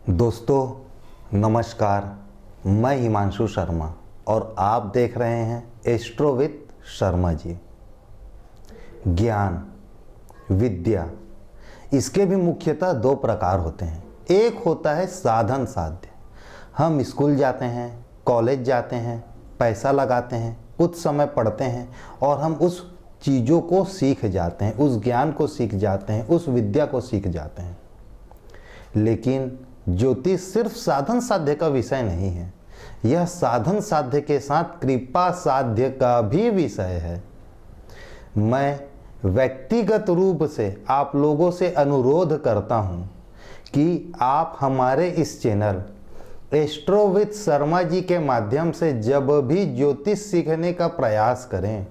दोस्तों नमस्कार, मैं हिमांशु शर्मा और आप देख रहे हैं एस्ट्रो विद शर्मा जी। ज्ञान, विद्या, इसके भी मुख्यतः दो प्रकार होते हैं। एक होता है साधन साध्य। हम स्कूल जाते हैं, कॉलेज जाते हैं, पैसा लगाते हैं, कुछ समय पढ़ते हैं और हम उस चीज़ों को सीख जाते हैं, उस ज्ञान को सीख जाते हैं, उस विद्या को सीख जाते हैं। लेकिन ज्योतिष सिर्फ साधन साध्य का विषय नहीं है, यह साधन साध्य के साथ कृपा साध्य का भी विषय है। मैं व्यक्तिगत रूप से आप लोगों से अनुरोध करता हूं कि आप हमारे इस channel astro with Sharma ji के माध्यम से जब भी ज्योतिष सीखने का प्रयास करें,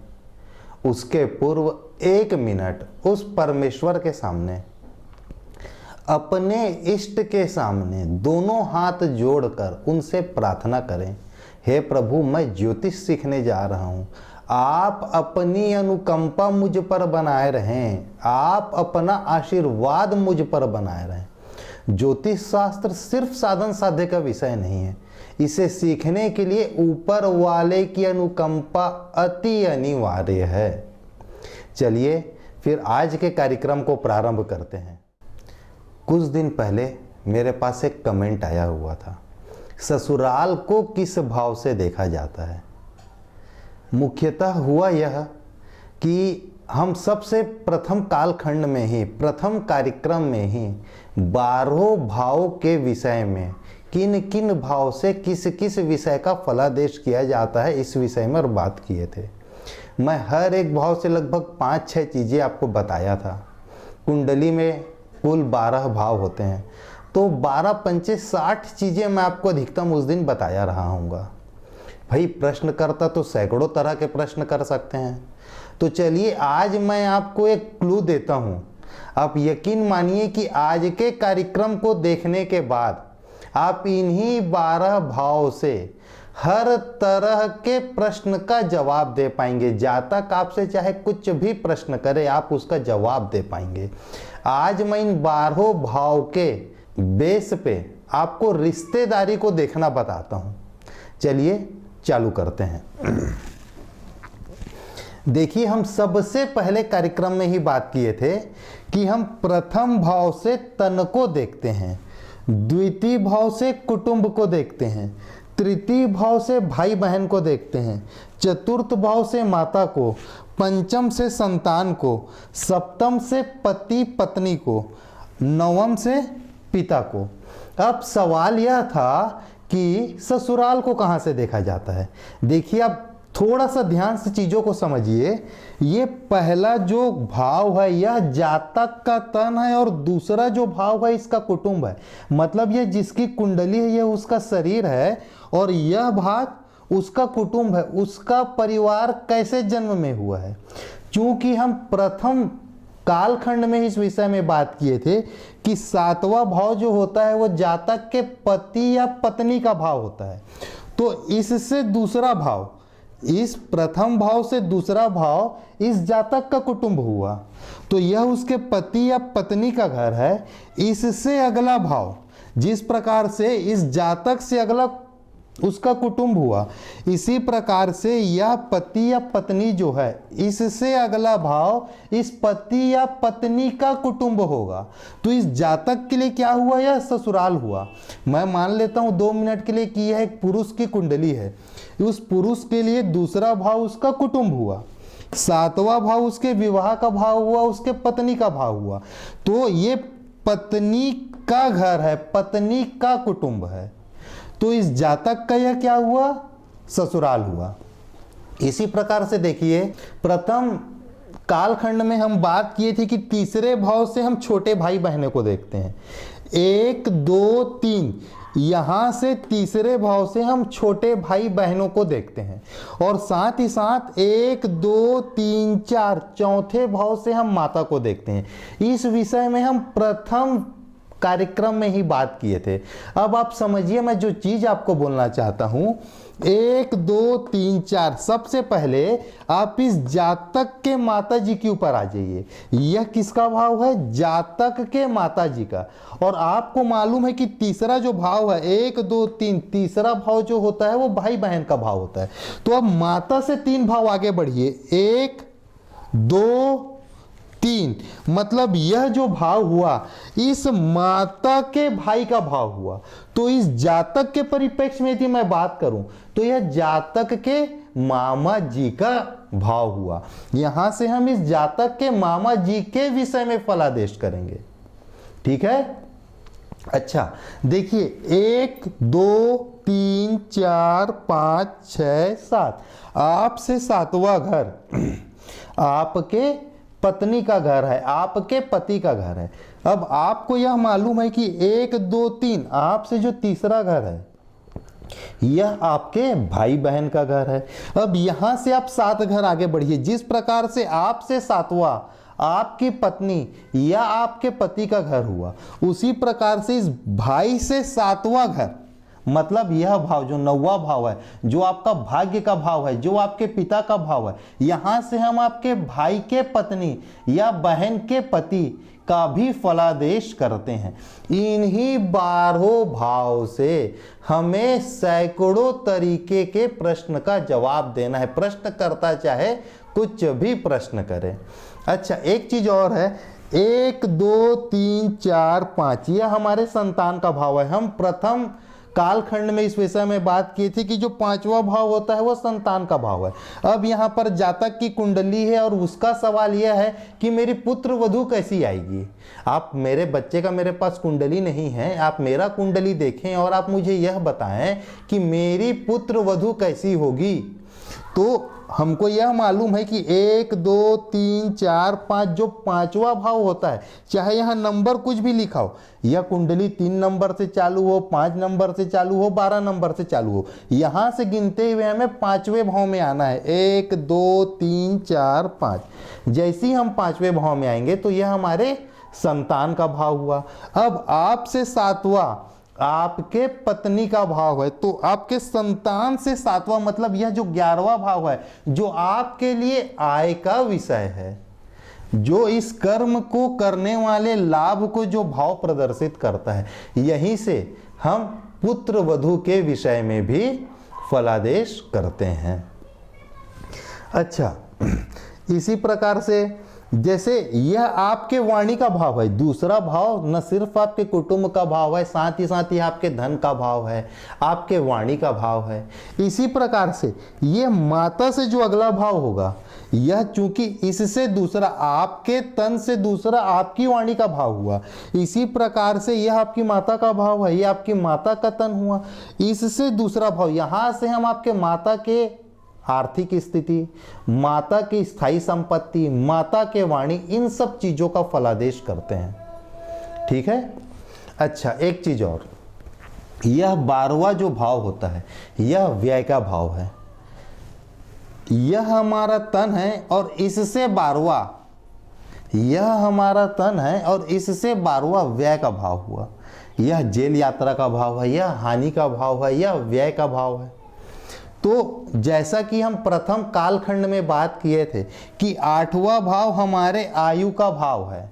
उसके पूर्व 1 मिनट उस परमेश्वर के सामने, अपने इष्ट के सामने दोनों हाथ जोड़कर उनसे प्रार्थना करें, हे प्रभु, मैं ज्योतिष सीखने जा रहा हूँ, आप अपनी अनुकंपा मुझ पर बनाए रहें, आप अपना आशीर्वाद मुझ पर बनाए रहें। ज्योतिष शास्त्र सिर्फ साधन साध्य का विषय नहीं है, इसे सीखने के लिए ऊपर वाले की अनुकंपा अति अनिवार्य है। चलिए फिर आज के कार्यक्रम को प्रारंभ करते हैं। कुछ दिन पहले मेरे पास एक कमेंट आया हुआ था, ससुराल को किस भाव से देखा जाता है। मुख्यतः हुआ यह कि हम सबसे प्रथम कालखंड में ही, प्रथम कार्यक्रम में ही 12 भाव के विषय में किन किन भाव से किस किस विषय का फलादेश किया जाता है, इस विषय में और बात किए थे। मैं हर एक भाव से लगभग 5-6 चीज़ें आपको बताया था। कुंडली में कुल 12 भाव होते हैं, तो 12 पंचे 60 चीज़ें मैं आपको अधिकतम उस दिन बताया रहा हूँगा। भाई प्रश्न करता तो सैकड़ों तरह के प्रश्न कर सकते हैं। तो चलिए आज मैं आपको एक क्लू देता हूँ। आप यकीन मानिए कि आज के कार्यक्रम को देखने के बाद आप इन्हीं 12 भाव से हर तरह के प्रश्न का जवाब दे पाएंगे। जातक आपसे चाहे कुछ भी प्रश्न करे, आप उसका जवाब दे पाएंगे। आज मैं इन 12 भाव के बेस पे आपको रिश्तेदारी को देखना बताता हूं। चलिए चालू करते हैं। देखिए, हम सबसे पहले कार्यक्रम में ही बात किए थे कि हम प्रथम भाव से तन को देखते हैं, द्वितीय भाव से कुटुंब को देखते हैं, तृतीय भाव से भाई बहन को देखते हैं, चतुर्थ भाव से माता को, पंचम से संतान को, सप्तम से पति पत्नी को, नवम से पिता को। अब सवाल यह था कि ससुराल को कहाँ से देखा जाता है। देखिए, आप थोड़ा सा ध्यान से चीज़ों को समझिए। ये पहला जो भाव है यह जातक का तन है और दूसरा जो भाव है इसका कुटुंब है। मतलब ये जिसकी कुंडली है यह उसका शरीर है और यह भाग उसका कुटुंब है, उसका परिवार कैसे जन्म में हुआ है। चूंकि हम प्रथम कालखंड में इस विषय में बात किए थे कि 7वां भाव जो होता है वो जातक के पति या पत्नी का भाव होता है, तो इससे दूसरा भाव, इस प्रथम भाव से दूसरा भाव इस जातक का कुटुंब हुआ, तो यह उसके पति या पत्नी का घर है। इससे अगला भाव, जिस प्रकार से इस जातक से अगला उसका कुटुंब हुआ, इसी प्रकार से यह पति या पत्नी जो है, इससे अगला भाव इस पति या पत्नी का कुटुंब होगा। तो इस जातक के लिए क्या हुआ, यह ससुराल हुआ। मैं मान लेता हूं 2 मिनट के लिए कि यह एक पुरुष की कुंडली है, उस पुरुष के लिए दूसरा भाव उसका कुटुंब हुआ, 7वां भाव उसके विवाह का भाव हुआ, उसके पत्नी का भाव हुआ। तो ये पत्नी का घर है, पत्नी का कुटुंब है। तो इस जातक का यह क्या हुआ, ससुराल हुआ। इसी प्रकार से देखिए, प्रथम कालखंड में हम बात किए थे कि तीसरे भाव से हम छोटे भाई बहनों को देखते हैं। 1 2 3, यहां से तीसरे भाव से हम छोटे भाई बहनों को देखते हैं और साथ ही साथ 1 2 3 4 चौथे भाव से हम माता को देखते हैं। इस विषय में हम प्रथम कार्यक्रम में ही बात किए थे। अब आप समझिए मैं जो चीज आपको बोलना चाहता हूं, 1 2 3 4, सबसे पहले आप इस जातक के माता जी के ऊपर आ जाइए। यह किसका भाव है? जातक के माता जी का। और आपको मालूम है कि तीसरा जो भाव है 1 2 3, तीसरा भाव जो होता है वो भाई बहन का भाव होता है। तो अब माता से 3 भाव आगे बढ़िए, 1 2 3, मतलब यह जो भाव हुआ इस माता के भाई का भाव हुआ। तो इस जातक के परिप्रेक्ष्य में यदि मैं बात करूं तो यह जातक के मामा जी का भाव हुआ। यहां से हम इस जातक के मामा जी के विषय में फलादेश करेंगे। ठीक है। अच्छा देखिए, 1 2 3 4 5 6 7, आपसे 7वां घर आपके पत्नी का घर है, आपके पति का घर है। अब आपको यह मालूम है कि 1 2 3, आपसे जो तीसरा घर है यह आपके भाई बहन का घर है। अब यहां से आप 7 घर आगे बढ़िए। जिस प्रकार से आपसे 7वां आपकी पत्नी या आपके पति का घर हुआ, उसी प्रकार से इस भाई से 7वां घर, मतलब यह भाव जो 9वां भाव है, जो आपका भाग्य का भाव है, जो आपके पिता का भाव है, यहां से हम आपके भाई के पत्नी या बहन के पति का भी फलादेश करते हैं। इन्हीं 12 भाव से हमें सैकड़ों तरीके के प्रश्न का जवाब देना है। प्रश्न करता चाहे कुछ भी प्रश्न करे। अच्छा एक चीज और है, 1 2 3 4 5, यह हमारे संतान का भाव है। हम प्रथम कालखंड में इस विषय में बात की थी कि जो 5वां भाव होता है वह संतान का भाव है। अब यहाँ पर जातक की कुंडली है और उसका सवाल यह है कि मेरी पुत्र वधू कैसी आएगी। आप, मेरे बच्चे का मेरे पास कुंडली नहीं है, आप मेरा कुंडली देखें और आप मुझे यह बताएं कि मेरी पुत्र वधू कैसी होगी। तो हमको यह मालूम है कि 1 2 3 4 5, जो 5वां भाव होता है, चाहे यहाँ नंबर कुछ भी लिखा हो, यह कुंडली 3 नंबर से चालू हो, 5 नंबर से चालू हो, 12 नंबर से चालू हो, यहां से गिनते हुए हमें 5वें भाव में आना है। 1 2 3 4 5, जैसे ही हम 5वें भाव में आएंगे तो यह हमारे संतान का भाव हुआ। अब आपसे 7वां आपके पत्नी का भाव है, तो आपके संतान से 7वां, मतलब यह जो 11वां भाव है, जो आपके लिए आय का विषय है, जो इस कर्म को करने वाले लाभ को जो भाव प्रदर्शित करता है, यहीं से हम पुत्र वधू के विषय में भी फलादेश करते हैं। अच्छा इसी प्रकार से जैसे यह आपके वाणी का भाव है, दूसरा भाव न सिर्फ आपके कुटुंब का भाव है, साथ ही आपके धन का भाव है, आपके वाणी का भाव है। इसी प्रकार से यह माता से जो अगला भाव होगा, यह चूंकि इससे दूसरा आपके तन से दूसरा आपकी वाणी का भाव हुआ, इसी प्रकार से यह आपकी माता का भाव है, यह आपकी माता का तन हुआ, इससे दूसरा भाव, यहां से हम आपके माता के आर्थिक स्थिति, माता की स्थायी संपत्ति, माता के वाणी, इन सब चीजों का फलादेश करते हैं। ठीक है। अच्छा एक चीज और, यह 12वां जो भाव होता है यह व्यय का भाव है। यह हमारा तन है और इससे 12वां, यह हमारा तन है और इससे 12वां व्यय का भाव हुआ। यह जेल यात्रा का भाव है, यह हानि का भाव है, यह व्यय का भाव है। तो जैसा कि हम प्रथम कालखंड में बात किए थे कि 8वां भाव हमारे आयु का भाव है,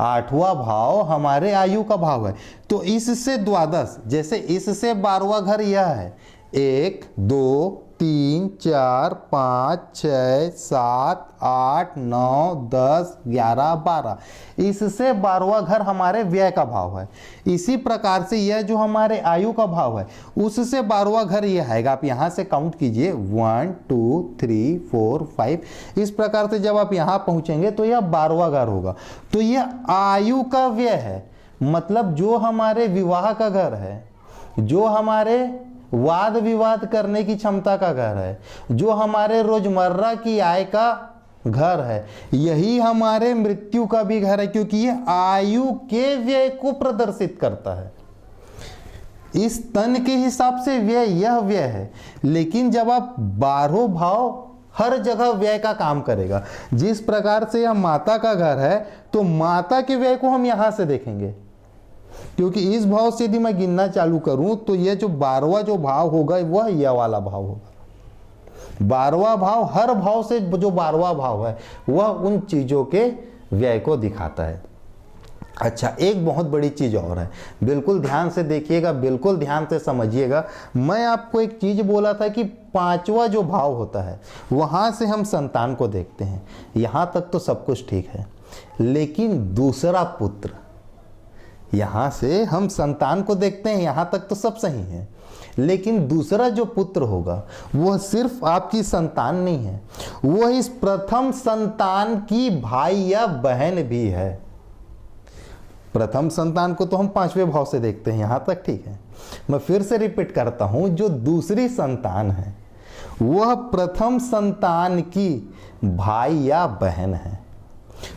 8वां भाव हमारे आयु का भाव है, तो इससे द्वादश, जैसे इससे 12वां घर यह है, 1 2 3 4 5 6 7 8 9 10 11 12, इससे 12वां घर हमारे व्यय का भाव है। इसी प्रकार से यह जो हमारे आयु का भाव है उससे 12वां घर यह आएगा। आप यहां से काउंट कीजिए 1 2 3 4 5, इस प्रकार से जब आप यहां पहुंचेंगे तो यह 12वां घर होगा। तो यह आयु का व्यय है, मतलब जो हमारे विवाह का घर है, जो हमारे वाद विवाद करने की क्षमता का घर है, जो हमारे रोजमर्रा की आय का घर है, यही हमारे मृत्यु का भी घर है, क्योंकि यह आयु के व्यय को प्रदर्शित करता है। इस तन के हिसाब से व्यय यह व्यय है, लेकिन जब आप 12 भाव हर जगह व्यय का काम करेगा। जिस प्रकार से यह माता का घर है तो माता के व्यय को हम यहां से देखेंगे, क्योंकि इस भाव से यदि मैं गिनना चालू करूं तो यह जो 12वां जो भाव होगा वह यह वाला भाव होगा। 12वां भाव, हर भाव से जो 12वां भाव है वह उन चीजों के व्यय को दिखाता है। अच्छा, एक बहुत बड़ी चीज और है, बिल्कुल ध्यान से देखिएगा, बिल्कुल ध्यान से समझिएगा। मैं आपको एक चीज बोला था कि 5वां जो भाव होता है वहां से हम संतान को देखते हैं। यहां तक तो सब कुछ ठीक है, लेकिन दूसरा पुत्र, यहां से हम संतान को देखते हैं, यहां तक तो सब सही है, लेकिन दूसरा जो पुत्र होगा वह सिर्फ आपकी संतान नहीं है, वह इस प्रथम संतान की भाई या बहन भी है। प्रथम संतान को तो हम 5वें भाव से देखते हैं, यहां तक ठीक है। मैं फिर से रिपीट करता हूं, जो दूसरी संतान है वह प्रथम संतान की भाई या बहन है।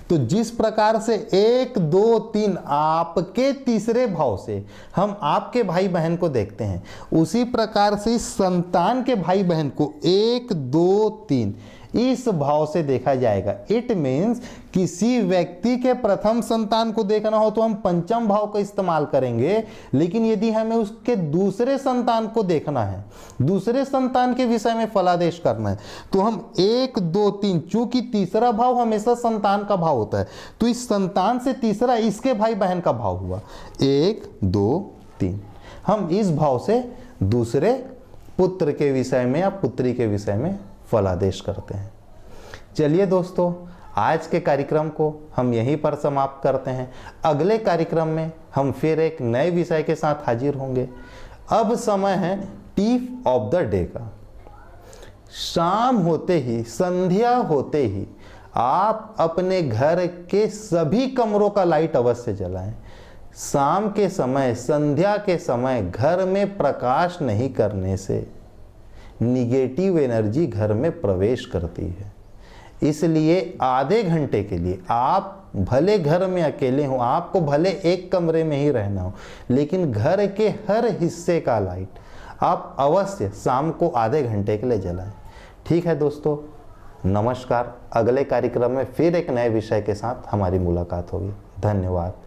तो जिस प्रकार से 1 2 3 आपके तीसरे भाव से हम आपके भाई बहन को देखते हैं, उसी प्रकार से इस संतान के भाई बहन को 1 2 3 इस भाव से देखा जाएगा। इट मीन्स किसी व्यक्ति के प्रथम संतान को देखना हो तो हम पंचम भाव का इस्तेमाल करेंगे, लेकिन यदि हमें उसके दूसरे संतान को देखना है, दूसरे संतान के विषय में फलादेश करना है, तो हम 1 2 3, चूंकि तीसरा भाव हमेशा संतान का भाव होता है, तो इस संतान से तीसरा इसके भाई बहन का भाव हुआ 1 2 3। हम इस भाव से दूसरे पुत्र के विषय में या पुत्री के विषय में फलादेश करते हैं। चलिए दोस्तों, आज के कार्यक्रम को हम यहीं पर समाप्त करते हैं। अगले कार्यक्रम में हम फिर एक नए विषय के साथ हाजिर होंगे। अब समय है टीफ ऑफ द डे का। शाम होते ही, संध्या होते ही आप अपने घर के सभी कमरों का लाइट अवश्य जलाएं। शाम के समय, संध्या के समय घर में प्रकाश नहीं करने से निगेटिव एनर्जी घर में प्रवेश करती है। इसलिए आधे घंटे के लिए आप भले घर में अकेले हो, आपको भले एक कमरे में ही रहना हो, लेकिन घर के हर हिस्से का लाइट आप अवश्य शाम को आधे घंटे के लिए जलाएं। ठीक है दोस्तों, नमस्कार। अगले कार्यक्रम में फिर एक नए विषय के साथ हमारी मुलाकात होगी। धन्यवाद।